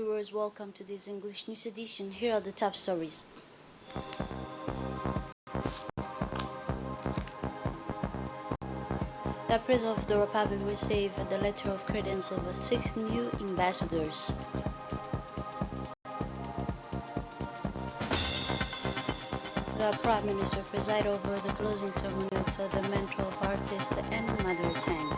viewers, welcome to this English news edition. Here are the top stories. The President of the Republic received the letter of credence of 6 new ambassadors. The Prime Minister presided over the closing ceremony of the Mentor of Artist and Mother Tank.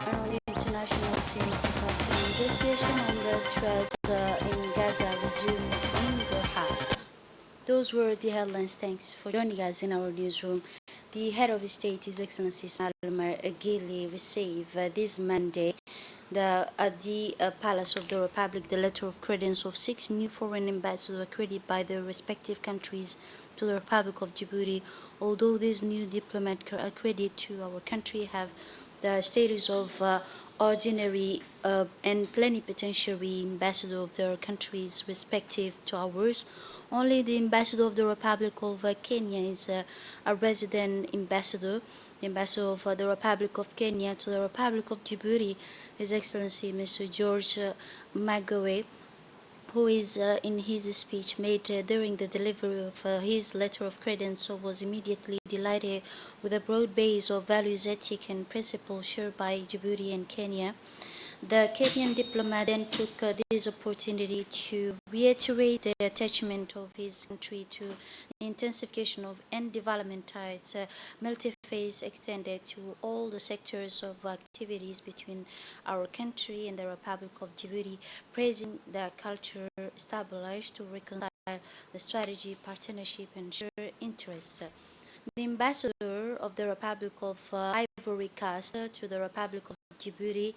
And on the international scene, negotiation on the truce in Gaza resumed in Doha. Those were the headlines. Thanks for joining us in our newsroom. The head of state, His Excellency Ismail Margeele, received this Monday at the Palace of the Republic the letter of credence of 6 new foreign ambassadors accredited by their respective countries to the Republic of Djibouti. Although these new diplomats accredited to our country have the status of ordinary and plenipotentiary ambassador of their countries respective to ours, only the ambassador of the Republic of Kenya is a resident ambassador. The ambassador of the Republic of Kenya to the Republic of Djibouti, His Excellency Mr. George Magoe, who is in his speech made during the delivery of his letter of credence, was immediately delighted with the broad base of values, ethic, and principles shared by Djibouti and Kenya. The Kenyan diplomat then took this opportunity to reiterate the attachment of his country to the intensification of and development ties, multi-phase extended to all the sectors of activities between our country and the Republic of Djibouti, praising the culture established to reconcile the strategy, partnership, and shared interests. The ambassador of the Republic of Ivory Coast to the Republic of Djibouti,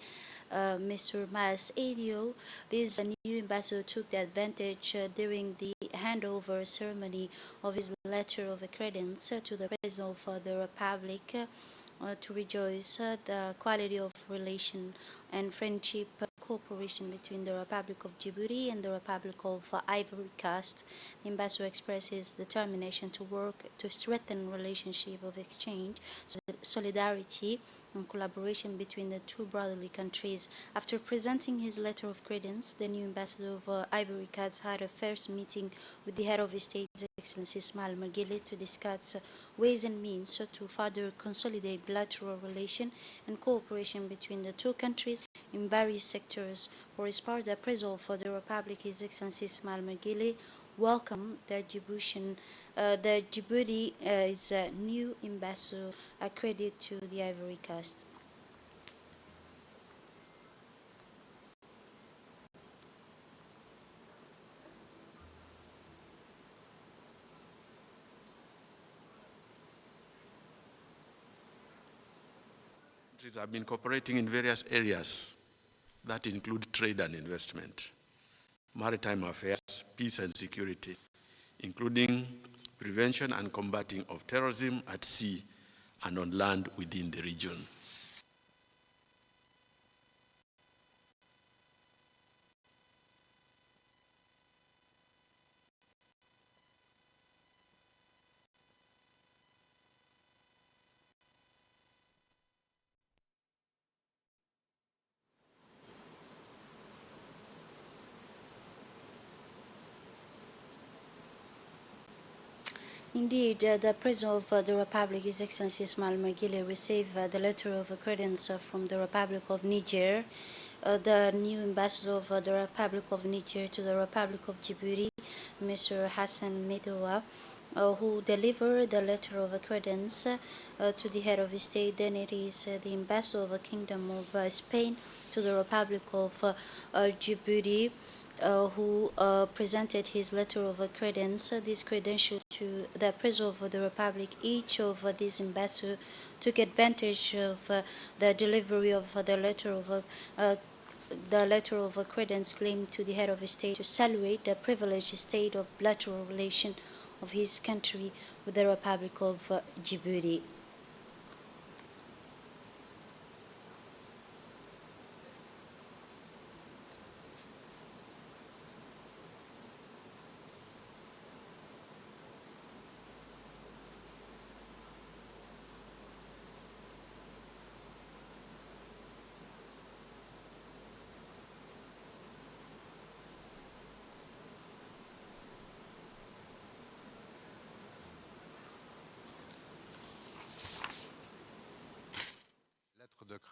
Mr. Mas Adio, this new ambassador took the advantage during the handover ceremony of his letter of credence to the President of the Republic to rejoice the quality of relation and friendship cooperation between the Republic of Djibouti and the Republic of Ivory Coast. The ambassador expressed his determination to work to strengthen relationship of exchange, solidarity, and collaboration between the two brotherly countries. After presenting his letter of credence, the new ambassador of Ivory Coast had a first meeting with the head of state, His Excellency Ismail Margeele, to discuss ways and means to further consolidate bilateral relation and cooperation between the two countries in various sectors. For his part, the President of the Republic, His Excellency Ismail Margeele, welcomed the Djibouti is a new ambassador accredited to the Ivory Coast. Countries have been cooperating in various areas that include trade and investment, maritime affairs, peace and security, including prevention and combating of terrorism at sea and on land within the region. Indeed, the President of the Republic, His Excellency Ismail Margeele, received the letter of credence from the Republic of Niger. The new ambassador of the Republic of Niger to the Republic of Djibouti, Mr. Hassan Medoua, who delivered the letter of credence to the head of state. Then it is the ambassador of the Kingdom of Spain to the Republic of Djibouti, who presented his letter of credence, this credential to the President of the Republic. Each of these ambassadors took advantage of the delivery of the letter of credence claimed to the head of state to salute the privileged state of bilateral relation of his country with the Republic of Djibouti.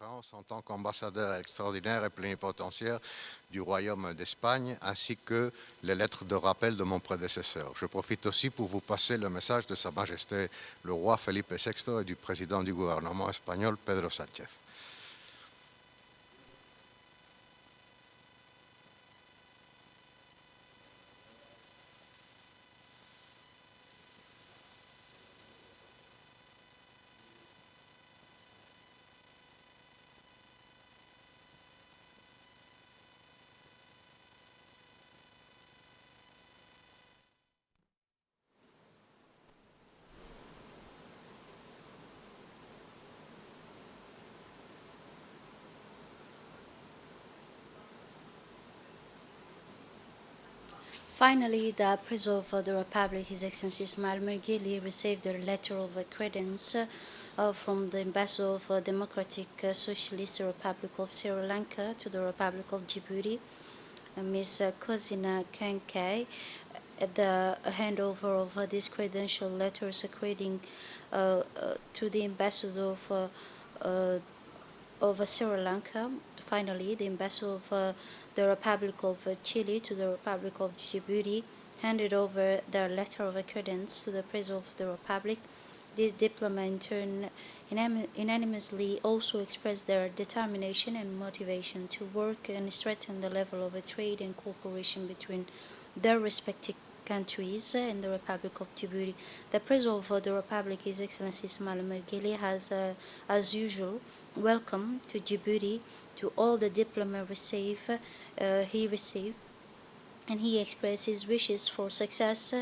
France en tant qu'ambassadeur extraordinaire et plénipotentiaire du Royaume d'Espagne, ainsi que les lettres de rappel de mon prédécesseur. Je profite aussi pour vous passer le message de Sa Majesté le roi Felipe VI et du président du gouvernement espagnol, Pedro Sánchez. Finally, the President of the Republic, His Excellency Ismail Mergili, received a letter of credence from the Ambassador of the Democratic Socialist Republic of Sri Lanka to the Republic of Djibouti, Ms. Kozina Kenkai. The handover of these credential letters accrediting to the Ambassador of Sri Lanka. Finally, the ambassador of the Republic of Chile to the Republic of Djibouti handed over their letter of credence to the President of the Republic. These diplomats in turn unanimously also expressed their determination and motivation to work and strengthen the level of trade and cooperation between their respective countries and the Republic of Djibouti. The President of the Republic, His Excellency Ismail Mergili, has, as usual, welcome to Djibouti to all the diplomats he received, and he expressed his wishes for success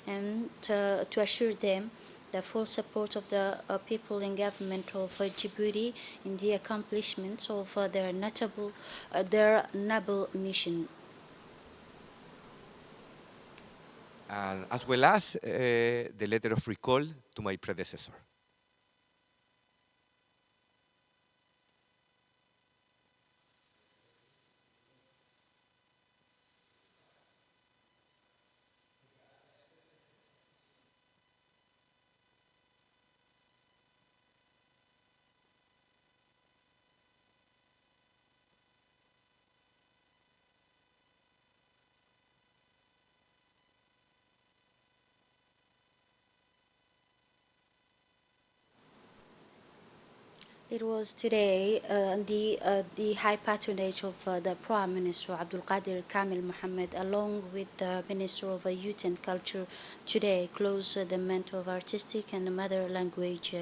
and to assure them the full support of the people and government of Djibouti in the accomplishments of their noble mission. And as well as the letter of recall to my predecessor. It was today the high patronage of the Prime Minister Abdul Qadir Kamil Mohammed, along with the Minister of Youth and Culture, today closed the month of artistic and mother language.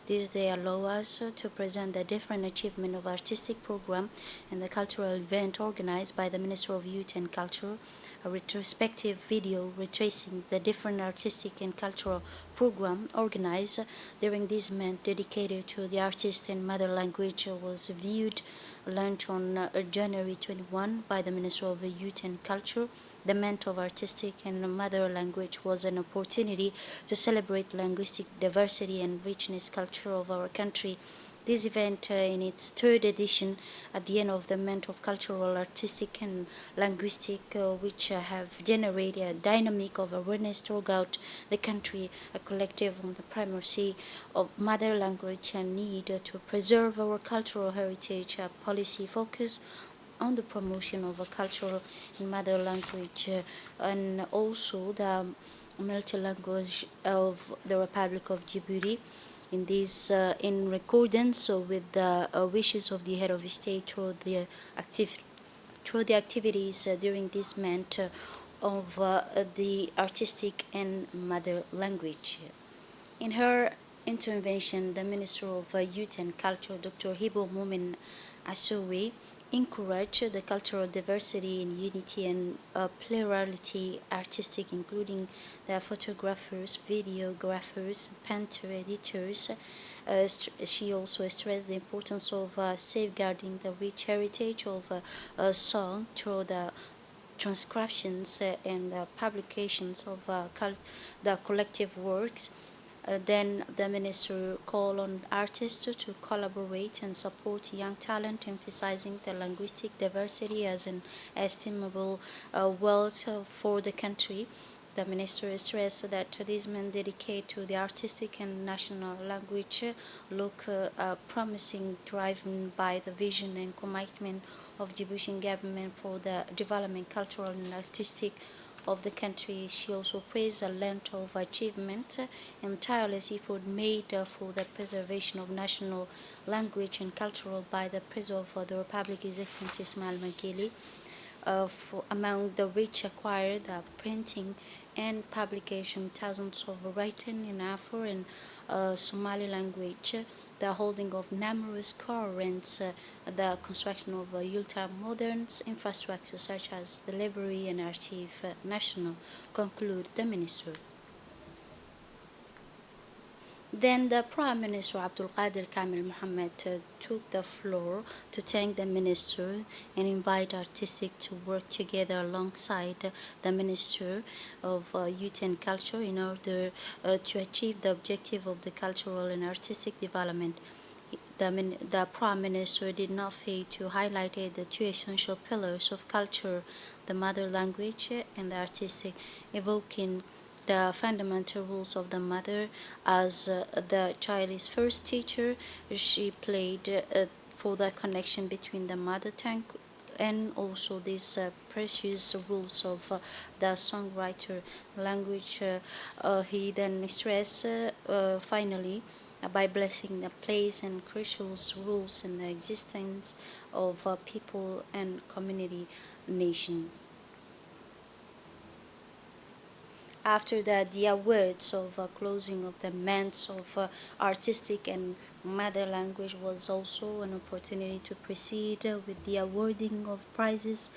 This day allow us to present the different achievement of artistic program and the cultural event organized by the Minister of Youth and Culture. A retrospective video retracing the different artistic and cultural program organized during this month dedicated to the artist and mother language was viewed, launched on January 21 by the Minister of Youth and Culture. The month of artistic and mother language was an opportunity to celebrate linguistic diversity and richness culture of our country. This event, in its third edition, at the end of the month of cultural, artistic, and linguistic, which have generated a dynamic of awareness throughout the country, a collective on the primacy of mother language and need to preserve our cultural heritage, a policy focus on the promotion of a cultural and mother language, and also the multi-language of the Republic of Djibouti. In this, in accordance with the wishes of the head of state through the activities during this month of the artistic and mother language. In her intervention, the Minister of Youth and Culture, Dr. Hibo Mumin Asowe, encourage the cultural diversity in unity and plurality artistic, including the photographers, videographers, painter editors. She also stressed the importance of safeguarding the rich heritage of song through the transcriptions and publications of the collective works. Then the minister called on artists to collaborate and support young talent, emphasizing the linguistic diversity as an estimable wealth for the country. The minister stressed that these men dedicated to the artistic and national language look promising, driven by the vision and commitment of Djiboutian government for the development, cultural and artistic of the country. She also praised the length of achievement and tireless effort made for the preservation of national language and cultural by the President of the Republic, His Excellency Ismail Makili. Among the rich acquired the printing and publication thousands of written in Afro and Somali language, the holding of numerous currents, the construction of ultra-modern infrastructure such as the library and archive national, conclude the minister. Then the Prime Minister Abdul Qadir Kamil Mohammed took the floor to thank the minister and invite artistic to work together alongside the Minister of Youth and Culture in order to achieve the objective of the cultural and artistic development. The Prime Minister did not fail to highlight the two essential pillars of culture, the mother language and the artistic, evoking the fundamental rules of the mother as the child's first teacher. She played for the connection between the mother tongue and also these precious rules of the songwriter language. He then stressed finally by blessing the place and crucial rules in the existence of people and community nation. After that, the awards of closing of the months of artistic and mother language was also an opportunity to proceed with the awarding of prizes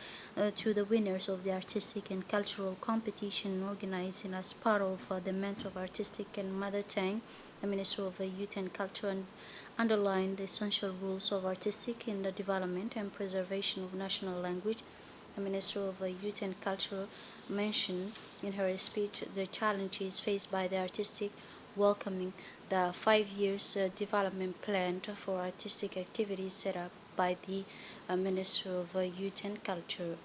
to the winners of the artistic and cultural competition organized as part of the month of artistic and mother tongue. The Minister of Youth and Culture underlined the essential rules of artistic in the development and preservation of national language. The Minister of Youth and Culture mentioned in her speech the challenges faced by the artistic, welcoming the 5 years development plan for artistic activities set up by the Minister of Youth and Culture.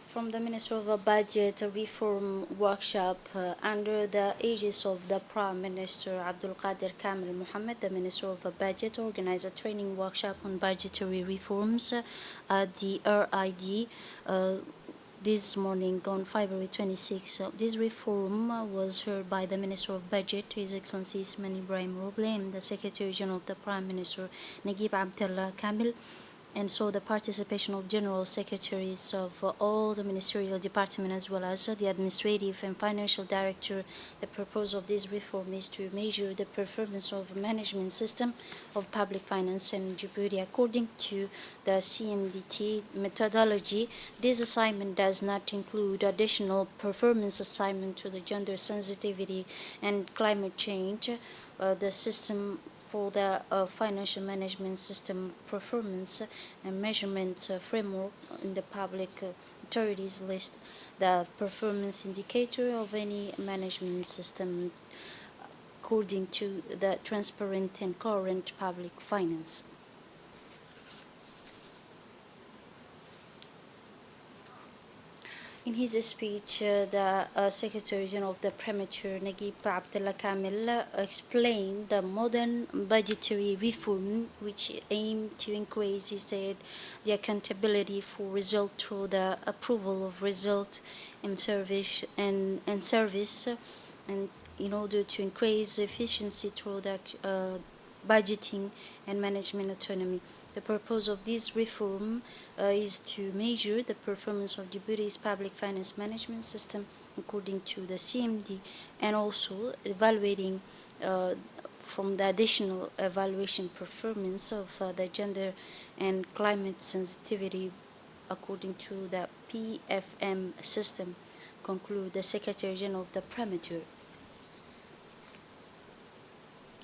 From the Minister of Budget Reform Workshop under the aegis of the Prime Minister Abdul Qadir Kamil Mohammed, the Minister of Budget organized a training workshop on budgetary reforms at the RID this morning on February 26. This reform was heard by the Minister of Budget, His Excellency Ismail Ibrahim Roble, and the Secretary General of the Prime Minister Naguib Abdullah Kamil, and so the participation of general secretaries of all the ministerial departments as well as the administrative and financial director. The purpose of this reform is to measure the performance of management system of public finance in Djibouti according to the CMDT methodology. This assignment does not include additional performance assignment to the gender sensitivity and climate change. The system for the financial management system performance and measurement framework in the public authorities list the performance indicator of any management system according to the transparent and current public finance. In his speech, the Secretary General of the Premature, Naguib Abdullah Kamil, explained the modern budgetary reform, which aimed to increase, he said, the accountability for result through the approval of result and service, and in order to increase efficiency through the budgeting and management autonomy. The purpose of this reform is to measure the performance of Djibouti's public finance management system according to the CMD, and also evaluating from the additional evaluation performance of the gender and climate sensitivity according to the PFM system, conclude the Secretary General of the Premature.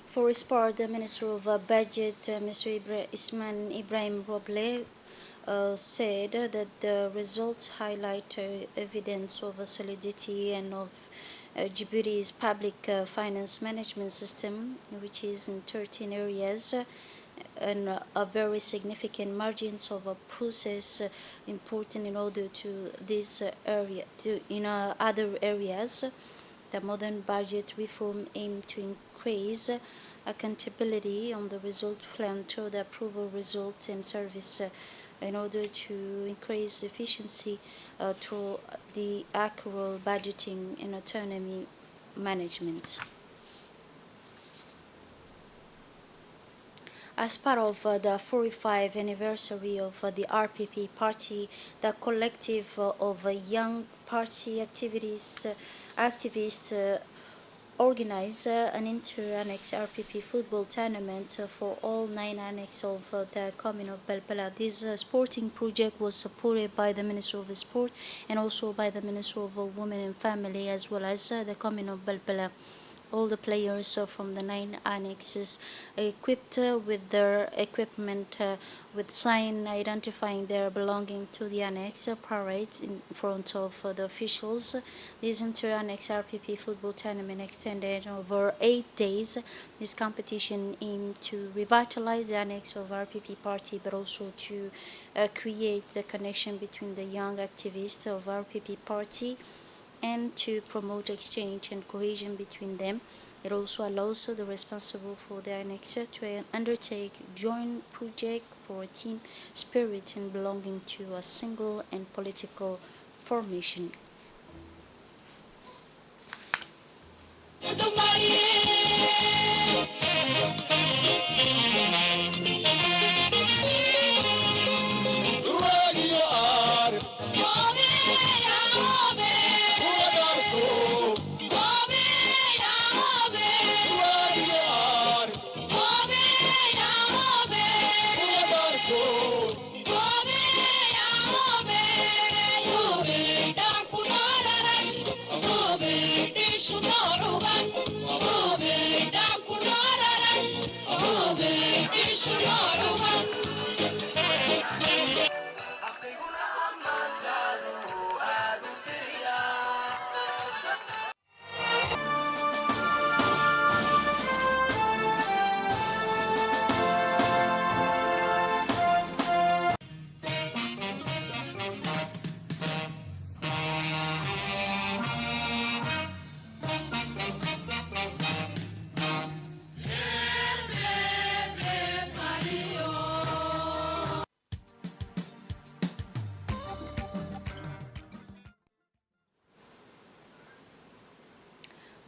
For his part, the Minister of Budget, Mr. Ismail Ibrahim Roble, said that the results highlight evidence of a solidity and of Djibouti's public finance management system, which is in 13 areas. and a very significant margins of a process important in order to this area to in other areas. The modern budget reform aim to increase accountability on the result plan through the approval results and service in order to increase efficiency through the accurate budgeting and autonomy management. As part of the 45th anniversary of the RPP party, the collective of young party activists organize an inter-annex RPP football tournament for all 9 annexes of the commune of Belbela. This sporting project was supported by the Ministry of Sport and also by the Ministry of Women and Family, as well as the commune of Belbela. All the players from the 9 annexes equipped with their equipment with sign identifying their belonging to the annex parades in front of the officials. This inter-annex RPP football tournament extended over 8 days. This competition aimed to revitalize the annex of RPP party, but also to create the connection between the young activists of RPP party and to promote exchange and cohesion between them. It also allows the responsible for the annex to undertake joint project for a team spirit and belonging to a single and political formation.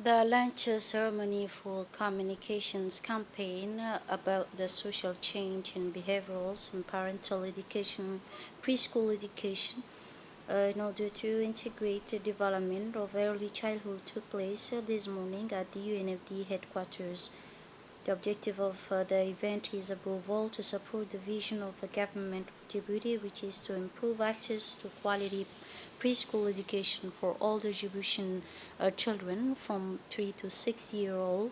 The launch ceremony for communications campaign about the social change in behaviorals and parental education, preschool education, in order to integrate the development of early childhood took place this morning at the UNFD headquarters. The objective of the event is above all to support the vision of the government of Djibouti, which is to improve access to quality preschool education for all the Djiboutian children from 3 to 6 year old,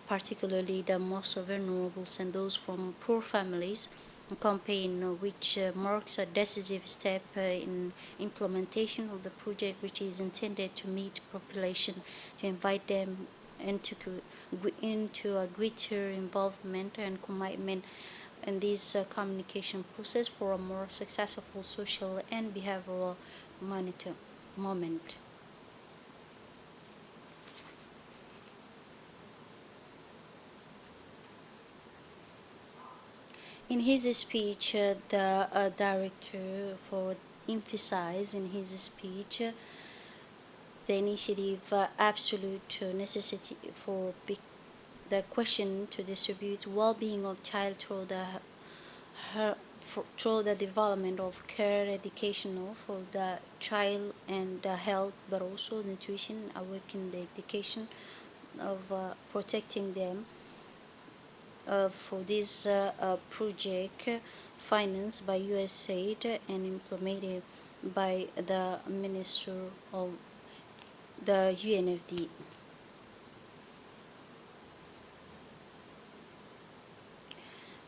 particularly the most vulnerable and those from poor families. A campaign which marks a decisive step in implementation of the project, which is intended to meet population, to invite them into a greater involvement and commitment in this communication process for a more successful social and behavioral moment. In his speech, the director for emphasized in his speech the initiative absolute necessity for the question to distribute well-being of child through the development of care educational for the child and health, but also nutrition, awakening the education of protecting them. For this project financed by USAID and implemented by the Minister of the UNFD.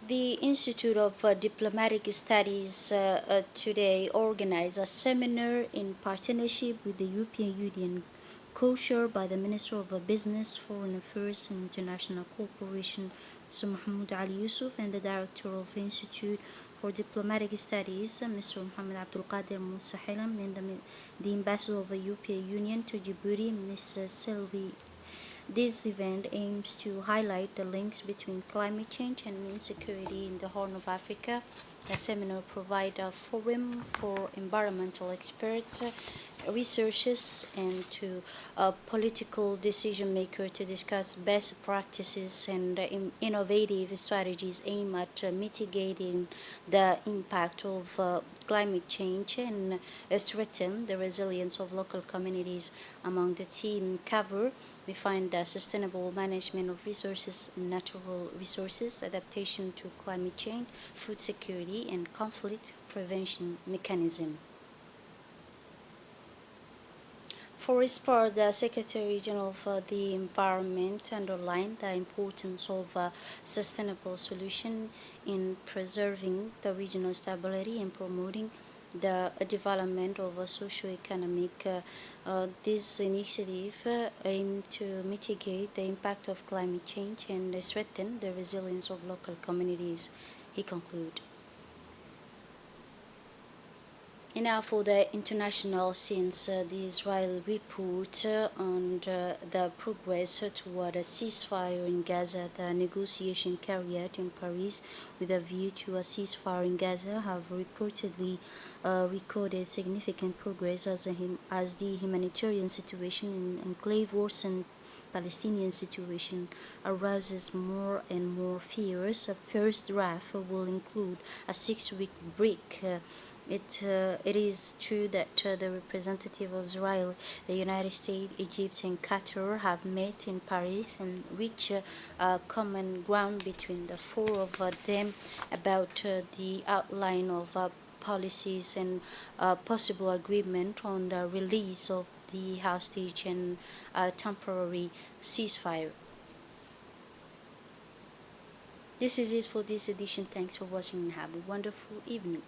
The Institute of Diplomatic Studies today organized a seminar in partnership with the European Union co-chaired by the Minister of Business, Foreign Affairs and International Cooperation, Mr. Mahmoud Ali Yusuf, and the Director of Institute for Diplomatic Studies, Mr. Mohammed Abdul Qadir Musa Hilam, and the Ambassador of the European Union to Djibouti, Ms. Sylvie. This event aims to highlight the links between climate change and insecurity in the Horn of Africa. The seminar provides a forum for environmental experts, researchers, and to political decision makers to discuss best practices and innovative strategies aimed at mitigating the impact of climate change and strengthen the resilience of local communities. Among the team covered, we find sustainable management of resources, natural resources, adaptation to climate change, food security, and conflict prevention mechanism. For his part, the Secretary General of the Environment underlined the importance of sustainable solution in preserving the regional stability and promoting the development of a socio-economic. This initiative aim to mitigate the impact of climate change and strengthen the resilience of local communities, he concluded. And now for the international scenes, the Israel report on the progress toward a ceasefire in Gaza. The negotiation carried out in Paris with a view to a ceasefire in Gaza have reportedly recorded significant progress as the humanitarian situation in enclave worsen. Palestinian situation arouses more and more fears. A first draft will include a 6-week break. It is true that the representative of Israel, the United States, Egypt, and Qatar have met in Paris and reached common ground between the four of them about the outline of policies and possible agreement on the release of the hostage and temporary ceasefire. This is it for this edition. Thanks for watching and have a wonderful evening.